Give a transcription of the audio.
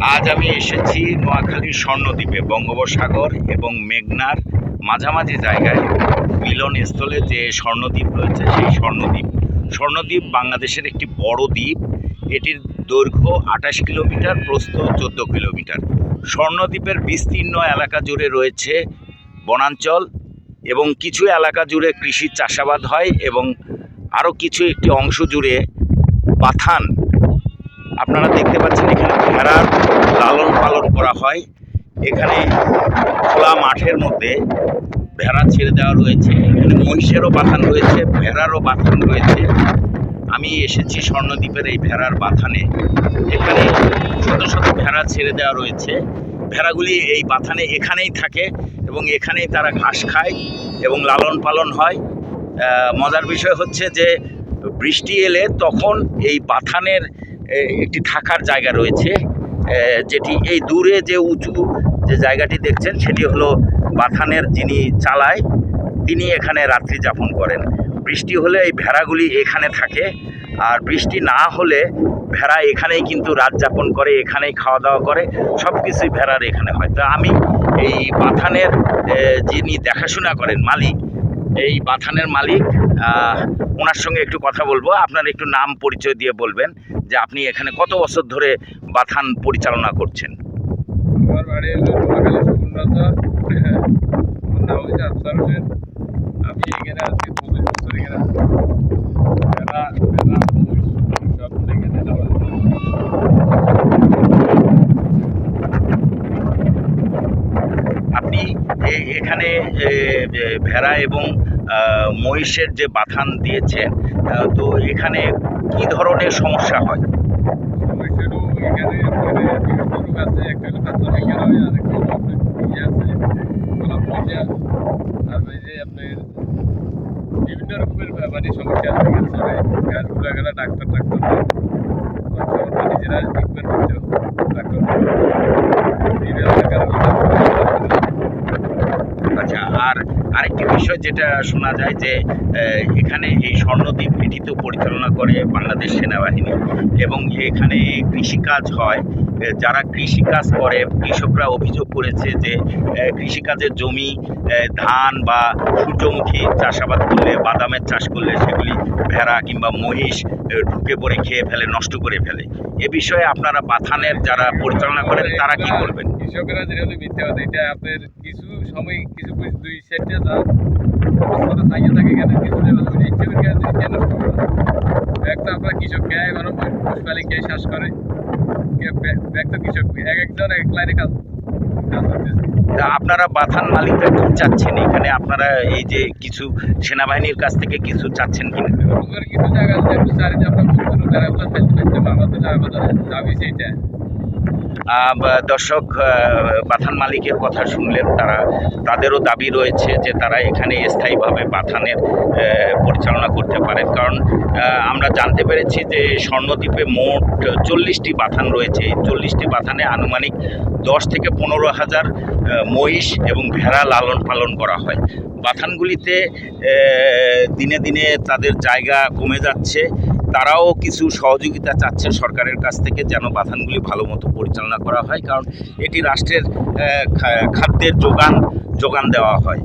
আজ আমি এসেছি নোয়াখালীর স্বর্ণদ্বীপে। বঙ্গোপসাগর এবং মেঘনার মাঝামাঝি জায়গায় মিলনস্থলে যে স্বর্ণদ্বীপ রয়েছে সেই স্বর্ণদ্বীপ বাংলাদেশের একটি বড় দ্বীপ। এটির দৈর্ঘ্য ২৮ কিলোমিটার, প্রস্থ ১৪ কিলোমিটার। স্বর্ণদ্বীপের বিস্তীর্ণ এলাকা জুড়ে রয়েছে বনাঞ্চল এবং কিছু এলাকা জুড়ে কৃষি চাষাবাদ হয় এবং আরও একটি অংশ জুড়ে বাথান। আপনারা দেখতে পাচ্ছেন এখানে ভেড়ার লালন পালন করা হয়। এখানে খোলা মাঠের মধ্যে ভেড়া ছেড়ে দেওয়া রয়েছে। এখানে মহিষেরও বাথান রয়েছে, ভেড়ারও বাথান রয়েছে। আমি এসেছি স্বর্ণদ্বীপের এই ভেড়ার বাথানে। এখানে শত শত ভেড়া ছেড়ে দেওয়া রয়েছে। ভেড়াগুলি এই বাথানে এখানেই থাকে এবং এখানেই তারা ঘাস খায় এবং লালন পালন হয়। মজার বিষয় হচ্ছে যে বৃষ্টি এলে তখন এই বাথানের একটি থাকার জায়গা রয়েছে, যেটি এই দূরে যে উঁচু যে জায়গাটি দেখছেন সেটি হলো বাথানের যিনি চালায় তিনি এখানে রাত্রি যাপন করেন। বৃষ্টি হলে এই ভেড়াগুলি এখানে থাকে, আর বৃষ্টি না হলে ভেড়া এখানেই কিন্তু রাত যাপন করে, এখানেই খাওয়া দাওয়া করে, সব কিছুই ভেড়ার এখানে হয়। তো আমি এই বাথানের যিনি দেখাশোনা করেন মালিক, এই বাথানের মালিক, ওনার সঙ্গে একটু কথা বলবো। আপনার একটু নাম পরিচয় দিয়ে বলবেন যে আপনি এখানে কত বছর ধরে বাথান পরিচালনা করছেন? আমার বাড়ি হলো নোয়াখালী সুকুনবাজার। আমার নাম হচ্ছে আফসার হোসেন। আমি এখানে আছি ২৫ বছর এখানে আছি। সব এখানে আপনি এখানে ভেড়া এবং মহিষের যে বাথান দিয়েছেন, তো এখানে কি ধরনের সমস্যা হয়? সমস্যাটা এখানে বিভিন্ন রোগ আছে। একটা হলো খাদ্য বিজ্ঞান হয়, আরেকটা হলো আপনার ইয়ে আছে গোলাপ মরিচা, আর ওই যে আপনার বিভিন্ন রকমের সমস্যা আছে। ক্যান্সারে গাছগুলো গেলে ডাক্তার নিজেরা ট্রিটমেন্ট করতে ডাক্তার। আচ্ছা, আর আরেকটি বিষয় যেটা শোনা যায় যে এখানে এই স্বর্ণদ্বীপ এটি তো পরিচালনা করে বাংলাদেশ সেনাবাহিনী এবং এখানে কৃষিকাজ হয়। যারা কৃষিকাজ করে কৃষকরা অভিযোগ করেছে যে কৃষিকাজের জমি ধান বা সূর্যমুখী চাষাবাদ করলে, বাদামের চাষ করলে সেগুলি ভেড়া কিংবা মহিষ ঢুকে পড়ে খেয়ে ফেলে, নষ্ট করে ফেলে। এ বিষয়ে আপনারা বাথানের যারা পরিচালনা করেন তারা কি করবেন? কৃষকেরা যেহেতু মিথ্যে কথা, এটা আপনার কিছু সময় কিছু দুই সেটটা যান থাকে কেন কিছু ইচ্ছে করে কেন একটা আপনার কৃষক গায়ে মানে পুষ্পালি গায়ে শ্বাস করে একটা কৃষক একজন এক লাইনে কাজ করতেছে। আপনারা বাথান মালিকরা কি চাচ্ছেন এখানে? আপনারা এই যে কিছু সেনাবাহিনীর কাছ থেকে কিছু চাচ্ছেন কিনা? কিছু জায়গা আছে একটু চারি যে আমরা বেড়াগুলো ফেলতে আমাদের দাবি সেইটা। দর্শক, বাথান মালিকের কথা শুনলেন। তাদেরও দাবি রয়েছে যে তারা এখানে স্থায়ীভাবে বাথানের পরিচালনা করতে পারেন, কারণ আমরা জানতে পেরেছি যে স্বর্ণদ্বীপে মোট ৪০টি বাথান রয়েছে। এই ৪০টি বাথানে আনুমানিক ১০ থেকে ১৫,০০০ মহিষ এবং ভেড়া লালন পালন করা হয়। বাথানগুলিতে দিনে দিনে তাদের জায়গা কমে যাচ্ছে। তারাও কিছু সহযোগিতা চাচ্ছে সরকারের কাছ থেকে, যেন বাথানগুলি ভালো মতো পরিচালনা করা হয়, কারণ এটি রাষ্ট্রের খাদ্যের যোগান দেওয়া হয়।